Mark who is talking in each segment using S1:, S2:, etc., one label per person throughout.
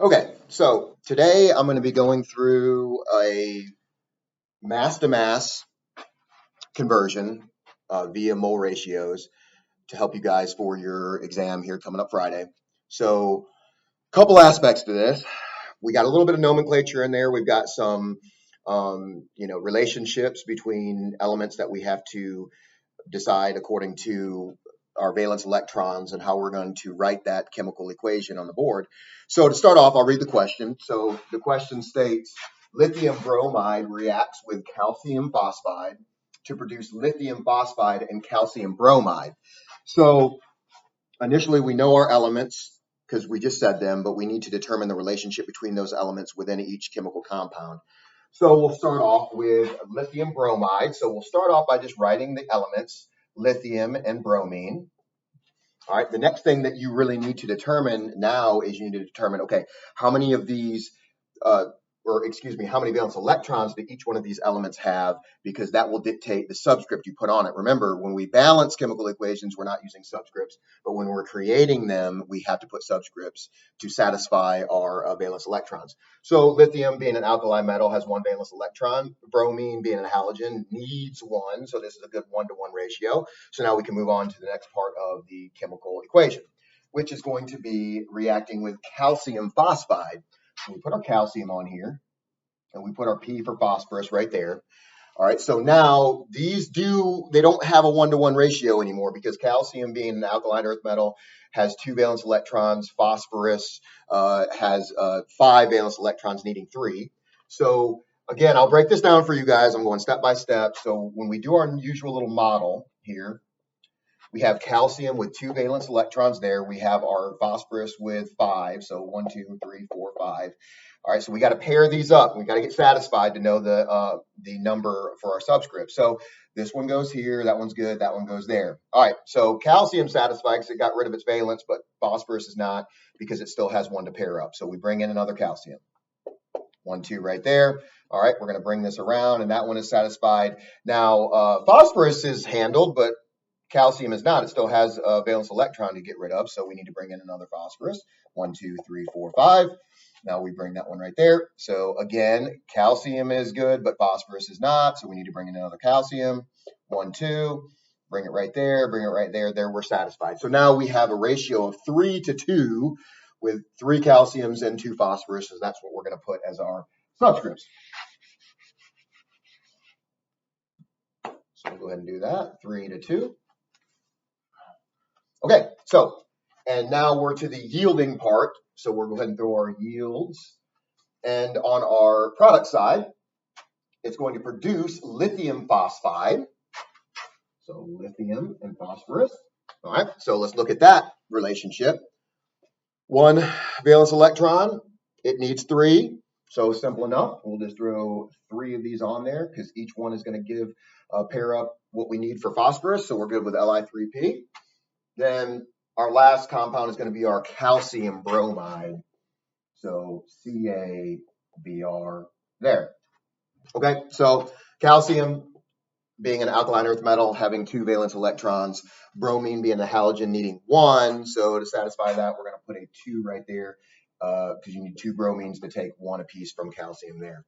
S1: Okay, so today I'm going to be going through a mass to mass conversion via mole ratios to help you guys for your exam here coming up Friday. So, a couple aspects to this. We got a little bit of nomenclature in there. We've got some, relationships between elements that we have to decide according to our valence electrons and how we're going to write that chemical equation on the board. So to start off, I'll read the question. So the question states, lithium bromide reacts with calcium phosphide to produce lithium phosphide and calcium bromide. So initially we know our elements because we just said them, but we need to determine the relationship between those elements within each chemical compound. So we'll start off with lithium bromide. So we'll start off by just writing the elements, lithium and bromine. All right, the next thing that you really need to determine now is you need to determine, okay, how many of these, uh, or excuse me, how many valence electrons do each one of these elements have, because that will dictate the subscript you put on it. Remember, when we balance chemical equations, we're not using subscripts, but when we're creating them, we have to put subscripts to satisfy our valence electrons. So lithium being an alkali metal has one valence electron, bromine being a halogen needs one, so this is a good 1-to-1 ratio. So now we can move on to the next part of the chemical equation, which is going to be reacting with calcium phosphide. So we put our calcium on here, and we put our P for phosphorus right there. All right, so now they don't have a 1-to-1 ratio anymore because calcium being an alkaline earth metal has 2 valence electrons. Phosphorus has 5 valence electrons needing 3. So again, I'll break this down for you guys. I'm going step by step. So when we do our usual little model here, we have calcium with 2 valence electrons there. We have our phosphorus with 5. So 1, 2, 3, 4, 5. All right, so we got to pair these up. We got to get satisfied to know the number for our subscript. So this one goes here, that one's good, that one goes there. All right, so calcium satisfied because it got rid of its valence, but phosphorus is not because it still has one to pair up. So we bring in another calcium. 1, 2 right there. All right, we're going to bring this around, and that one is satisfied. Now, phosphorus is handled, but calcium is not. It still has a valence electron to get rid of, so we need to bring in another phosphorus. 1, 2, 3, 4, 5. Now we bring that one right there. So again, calcium is good, but phosphorus is not, so we need to bring in another calcium. 1, 2. Bring it right there, bring it right there. There, we're satisfied. So now we have a ratio of 3 to 2 with 3 calciums and 2 phosphoruses. That's what we're going to put as our subscripts. So we'll go ahead and do that. 3 to 2. Okay, so, and now we're to the yielding part. So we'll go ahead and throw our yields. And on our product side, it's going to produce lithium phosphide. So lithium and phosphorus. All right, so let's look at that relationship. 1 valence electron, it needs 3. So simple enough. We'll just throw 3 of these on there because each one is going to give pair up what we need for phosphorus. So we're good with Li3P. Then our last compound is going to be our calcium bromide. So CaBr there. Okay, so calcium being an alkaline earth metal having 2 valence electrons, bromine being a halogen needing 1. So to satisfy that, we're going to put a 2 right there because you need 2 bromines to take 1 apiece from calcium there.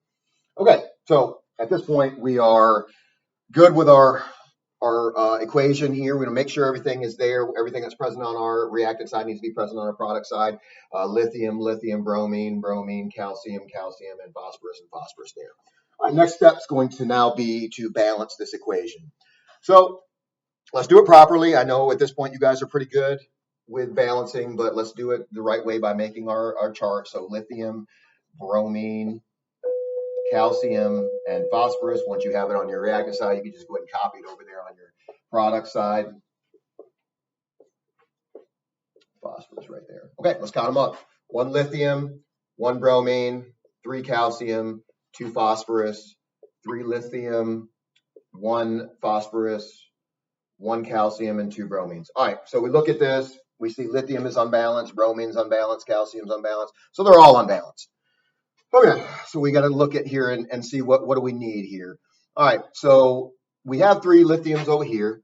S1: Okay, so at this point, we are good with our equation here. We're going to make sure everything is there. Everything that's present on our reactant side needs to be present on our product side. Lithium, lithium, bromine, bromine, calcium, calcium, and phosphorus there. All right, next step is going to now be to balance this equation. So let's do it properly. I know at this point you guys are pretty good with balancing, but let's do it the right way by making our chart. So lithium, bromine, calcium, and phosphorus. Once you have it on your reactant side, you can just go ahead and copy it over there on your product side. Phosphorus right there. Okay, let's count them up. 1 lithium, 1 bromine, 3 calcium, 2 phosphorus, 3 lithium, 1 phosphorus, 1 calcium, and 2 bromines. All right, so we look at this. We see lithium is unbalanced, bromine's unbalanced, calcium's unbalanced. So they're all unbalanced. Okay, so we got to look at here and see what do we need here. All right, so we have 3 lithiums over here.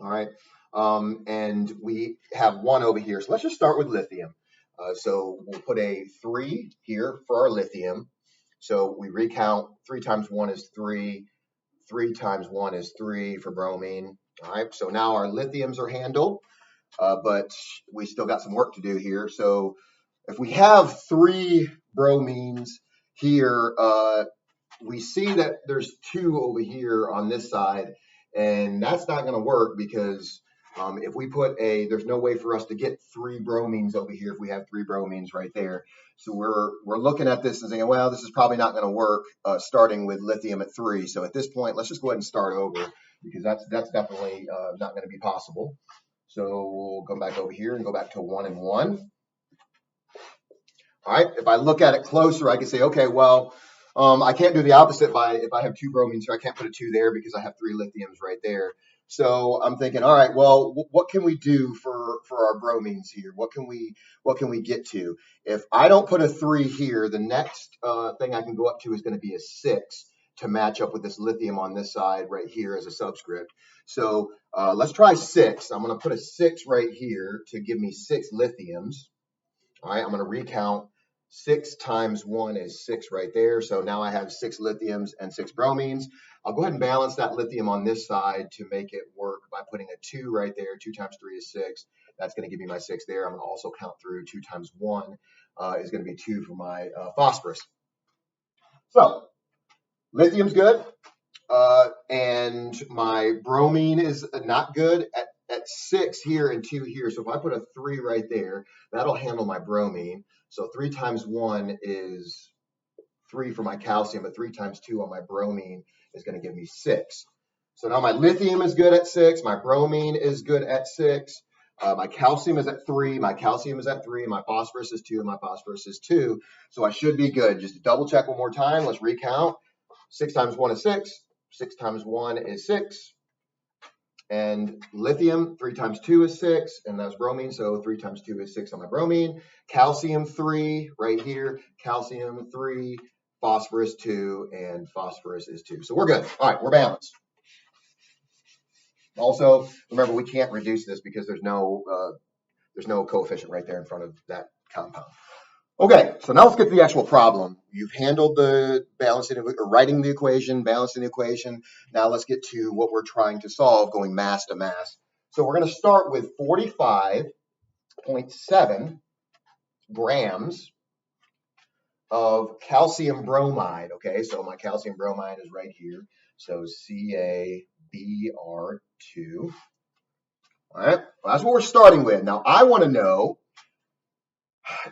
S1: All right, and we have 1 over here. So let's just start with lithium. So we'll put a 3 here for our lithium. So we recount 3 times 1 is 3. 3 times 1 is 3 for bromine. All right, so now our lithiums are handled, but we still got some work to do here. So if we have 3 bromines here, we see that there's 2 over here on this side, and that's not going to work because if we put there's no way for us to get 3 bromines over here if we have 3 bromines right there. So we're looking at this and saying, well, this is probably not going to work starting with lithium at 3. So at this point, let's just go ahead and start over because that's definitely not going to be possible. So we'll come back over here and go back to 1 and 1. All right, if I look at it closer, I can say, okay, well, I can't do the opposite if I have 2 bromines here. I can't put a 2 there because I have 3 lithiums right there. So I'm thinking, all right, well, what can we do for our bromines here? What can we get to? If I don't put a 3 here, the next thing I can go up to is going to be a 6 to match up with this lithium on this side right here as a subscript. So let's try 6. I'm going to put a 6 right here to give me 6 lithiums. All right, I'm going to recount 6 times 1 is 6 right there. So now I have 6 lithiums and 6 bromines. I'll go ahead and balance that lithium on this side to make it work by putting a 2 right there. 2 times 3 is 6. That's going to give me my 6 there. I'm going to also count through 2 times 1 is going to be 2 for my phosphorus. So lithium's good. And my bromine is not good at 6 here and 2 here. So if I put a 3 right there, that'll handle my bromine. So 3 times 1 is 3 for my calcium, but 3 times 2 on my bromine is going to give me 6. So now my lithium is good at 6. My bromine is good at 6. My calcium is at 3. My calcium is at 3. My phosphorus is 2. And my phosphorus is 2. So I should be good. Just to double check one more time. Let's recount. 6 times 1 is 6. 6 times 1 is 6. And lithium, 3 times 2 is 6. And that's bromine. So 3 times 2 is 6 on my bromine. Calcium, 3 right here. Calcium, 3. Phosphorus, 2. And phosphorus is 2. So we're good. All right, we're balanced. Also, remember, we can't reduce this because there's no coefficient right there in front of that compound. Okay, so now let's get to the actual problem. You've handled the balancing, or writing the equation, balancing the equation. Now let's get to what we're trying to solve, going mass to mass. So we're going to start with 45.7 grams of calcium bromide. Okay, so my calcium bromide is right here. So CaBr2. All right, well, that's what we're starting with. Now I want to know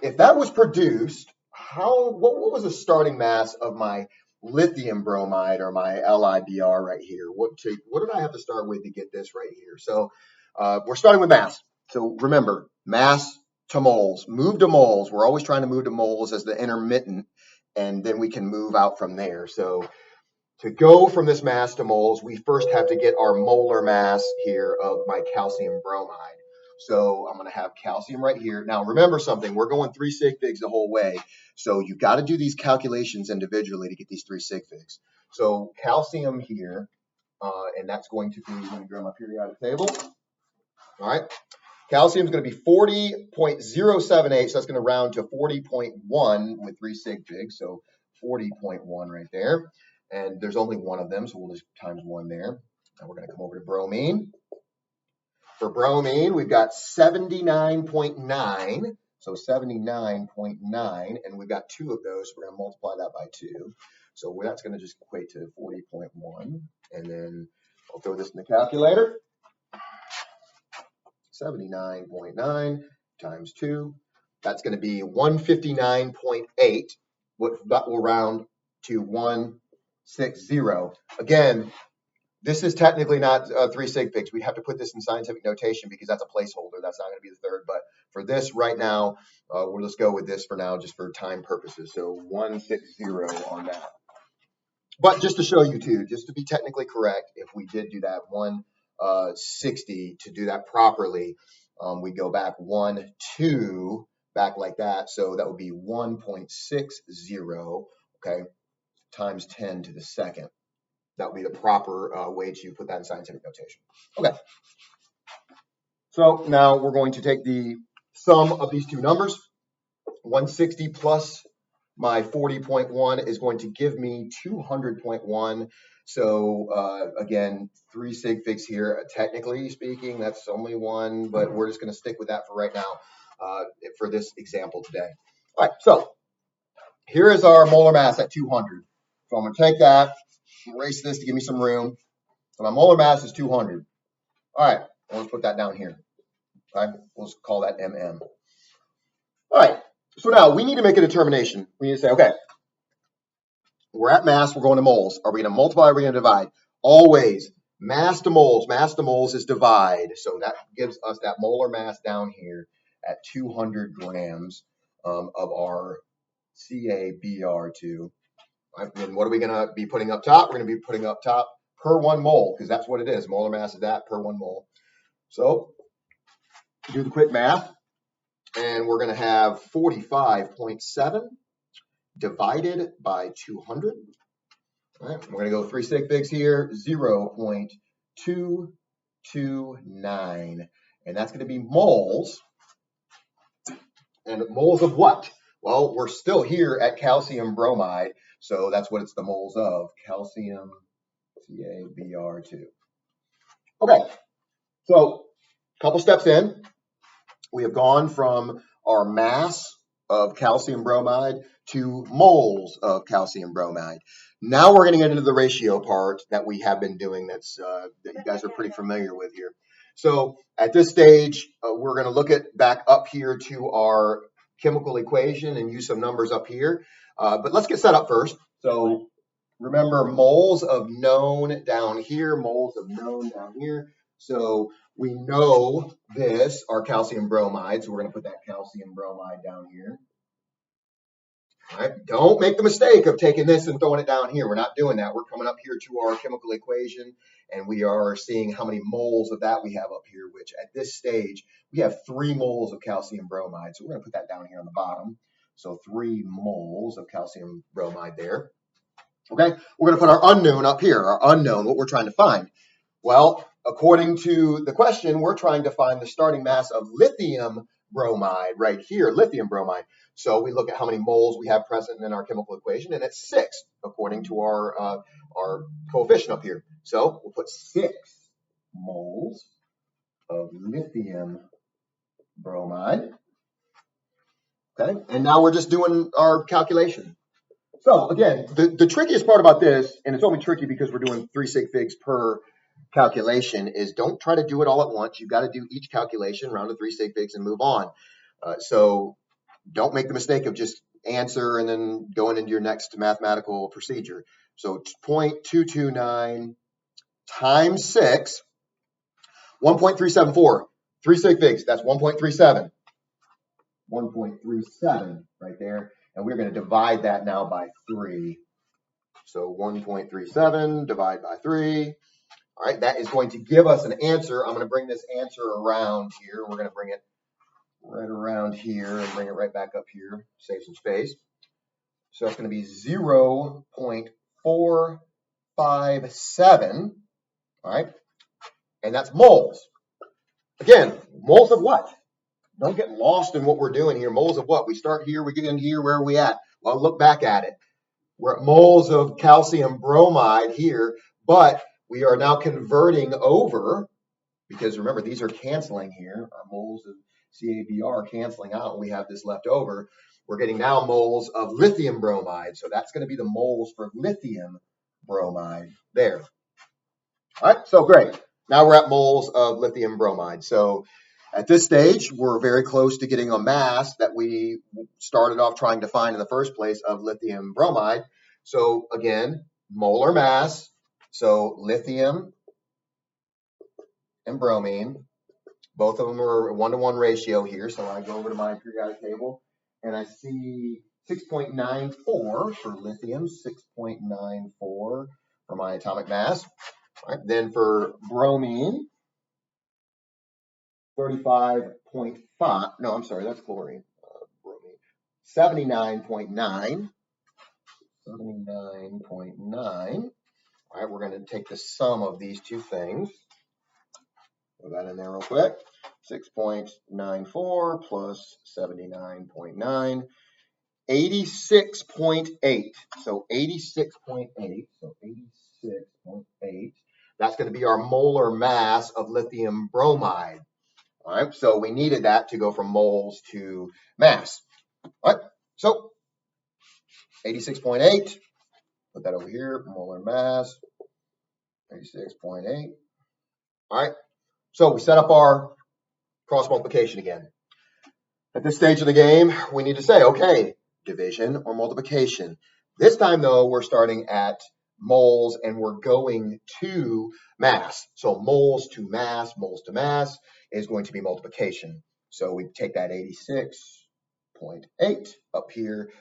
S1: if that was produced, what was the starting mass of my lithium bromide or my LiBr right here? What did I have to start with to get this right here? So we're starting with mass. So remember, mass to moles. Move to moles. We're always trying to move to moles as the intermittent, and then we can move out from there. So to go from this mass to moles, we first have to get our molar mass here of my calcium bromide. So I'm going to have calcium right here. Now, remember something. We're going 3 sig figs the whole way. So you've got to do these calculations individually to get these 3 sig figs. So calcium here, and that's going to be, let me grab my periodic table. All right. Calcium is going to be 40.078. So that's going to round to 40.1 with 3 sig figs. So 40.1 right there. And there's only one of them, so we'll just times 1 there. Now we're going to come over to bromine. For bromine, we've got 79.9, so 79.9, and we've got 2 of those, so we're going to multiply that by 2. So that's going to just equate to 40.1, and then I'll throw this in the calculator. 79.9 times 2, that's going to be 159.8, that will round to 160. Again, this is technically not 3 sig figs. We have to put this in scientific notation because that's a placeholder. That's not going to be the third. But for this right now, we'll just go with this for now, just for time purposes. So 160 on that. But just to show you too, just to be technically correct, if we did do that 160 to do that properly, we go back 1, 2, back like that. So that would be 1.60, okay, times 10 to the second. That would be the proper way to put that in scientific notation. Okay. So now we're going to take the sum of these 2 numbers. 160 plus my 40.1 is going to give me 200.1. So again, 3 sig figs here. Technically speaking, that's only one, but we're just going to stick with that for right now for this example today. All right, so here is our molar mass at 200. So I'm going to take that, erase this to give me some room. So my molar mass is 200. All right, let's put that down here. Okay, we'll call that mm. All right, so now we need to make a determination. We need to say, okay, we're at mass, we're going to moles. Are we going to multiply or are we going to divide? Always, mass to moles is divide. So that gives us that molar mass down here at 200 grams of our CaBr2. Right, and what are we going to be putting up top? We're going to be putting up top per 1 mole, because that's what it is. Molar mass is that per 1 mole. So do the quick math, and we're going to have 45.7 divided by 200. All right, we're going to go 3 sig figs here, 0.229. And that's going to be moles. And moles of what? Well, we're still here at calcium bromide, so that's what it's the moles of, calcium CaBr2. Okay, so a couple steps in. We have gone from our mass of calcium bromide to moles of calcium bromide. Now we're going to get into the ratio part that we have been doing that you guys are pretty familiar with here. So at this stage, we're going to look at back up here to our chemical equation and use some numbers up here. But let's get set up first. So remember, moles of known down here, moles of known down here. So we know this, our calcium bromide, so we're going to put that calcium bromide down here. All right, don't make the mistake of taking this and throwing it down here. We're not doing that. We're coming up here to our chemical equation, and we are seeing how many moles of that we have up here, which at this stage, we have 3 moles of calcium bromide. So we're going to put that down here on the bottom. So 3 moles of calcium bromide there. Okay, we're going to put our unknown up here, our unknown, what we're trying to find. Well, according to the question, we're trying to find the starting mass of lithium bromide right here, lithium bromide. So we look at how many moles we have present in our chemical equation, and it's 6 according to our coefficient up here. So we'll put 6 moles of lithium bromide. Okay, and now we're just doing our calculation. So again, the trickiest part about this, and it's only tricky because we're doing 3 sig figs per calculation, is don't try to do it all at once. You've got to do each calculation, round to 3 sig figs, and move on. So don't make the mistake of just answer and then going into your next mathematical procedure. So 0.229 times 6, 1.374, 3 sig figs, that's 1.37. 1.37 right there. And we're going to divide that now by 3. So 1.37 divided by 3. All right, that is going to give us an answer. I'm going to bring this answer around here. We're going to bring it right around here and bring it right back up here, save some space. So it's going to be 0.457. All right, and that's moles. Again, moles of what? Don't get lost in what we're doing here. Moles of what? We start here, we get in here, where are we at? Well, look back at it. We're at moles of calcium bromide here, but we are now converting over, because remember, these are canceling here. Our moles of CaBr are canceling out, and we have this left over. We're getting now moles of lithium bromide, so that's going to be the moles for lithium bromide there. All right, so great. Now we're at moles of lithium bromide. So at this stage, we're very close to getting a mass that we started off trying to find in the first place of lithium bromide. So again, molar mass. So lithium and bromine, both of them are a 1-to-1 ratio here. So I go over to my periodic table and I see 6.94 for lithium, 6.94 for my atomic mass. All right, then for bromine, 35.5, no, I'm sorry, that's chlorine. Bromine, 79.9. 79.9. All right, we're going to take the sum of these two things. Put that in there real quick. 6.94 plus 79.9. 86.8. So 86.8. So 86.8. That's going to be our molar mass of lithium bromide. All right. So we needed that to go from moles to mass. All right. So 86.8. Put that over here. Molar mass. 86.8. All right. So we set up our cross multiplication again. At this stage of the game, we need to say, okay, division or multiplication. This time, though, we're starting at moles and we're going to mass. So moles to mass is going to be multiplication. So we take that 86.8 up here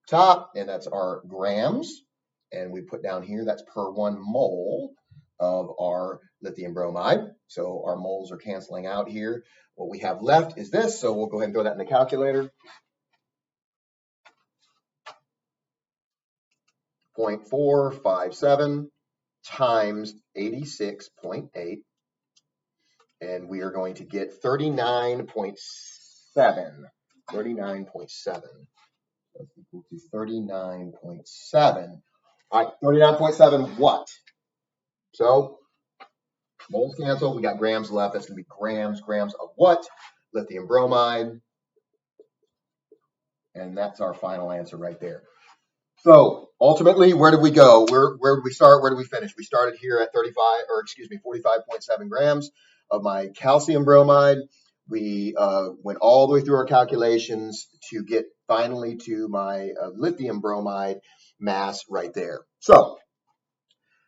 S1: top, and that's our grams. And we put down here, that's per 1 mole of our lithium bromide. So our moles are canceling out here. What we have left is this, so we'll go ahead and throw that in the calculator. 0.457 times 86.8, and we are going to get 39.7. 39.7. That's equal to 39.7. All right, 39.7 what? So moles cancel. We got grams left. That's going to be grams. Grams of what? Lithium bromide. And that's our final answer right there. So ultimately, where did we go? Where did we start? Where did we finish? We started here at 45.7 grams of my calcium bromide. We went all the way through our calculations to get finally to my lithium bromide mass right there. So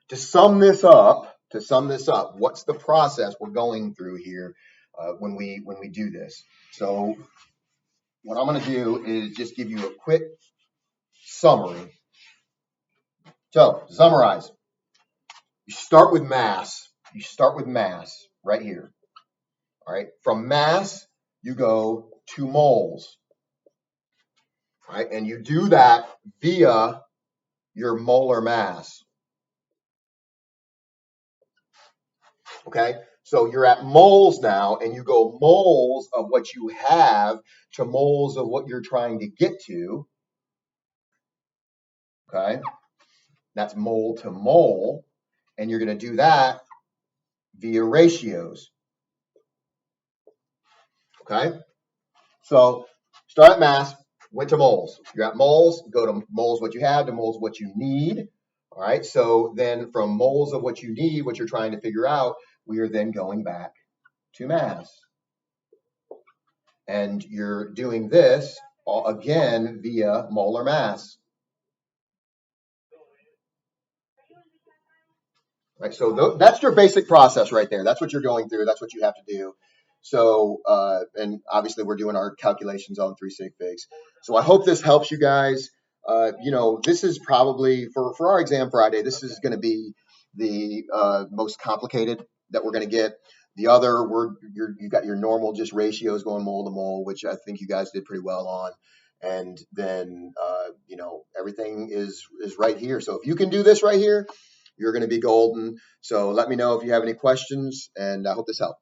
S1: to sum this up, what's the process we're going through here when we do this? So what I'm going to do is just give you a quick summary. So to summarize, you start with mass. You start with mass right here. All right. From mass, you go to moles. All right. And you do that via your molar mass. Okay. So you're at moles now, and you go moles of what you have to moles of what you're trying to get to. Okay. That's mole to mole. And you're going to do that via ratios. Okay. So start at mass, went to moles. You're at moles, go to moles what you have, to moles what you need. All right. So then from moles of what you need, what you're trying to figure out, we are then going back to mass. And you're doing this again via molar mass. Right. So that's your basic process right there. That's what you're going through. That's what you have to do. So, and obviously we're doing our calculations on 3 sig figs. So I hope this helps you guys. This is probably for our exam Friday, this is going to be the most complicated that we're going to get. The other, you've got your normal just ratios going mole to mole, which I think you guys did pretty well on. And then, everything is right here. So if you can do this right here, you're going to be golden. So let me know if you have any questions, and I hope this helped.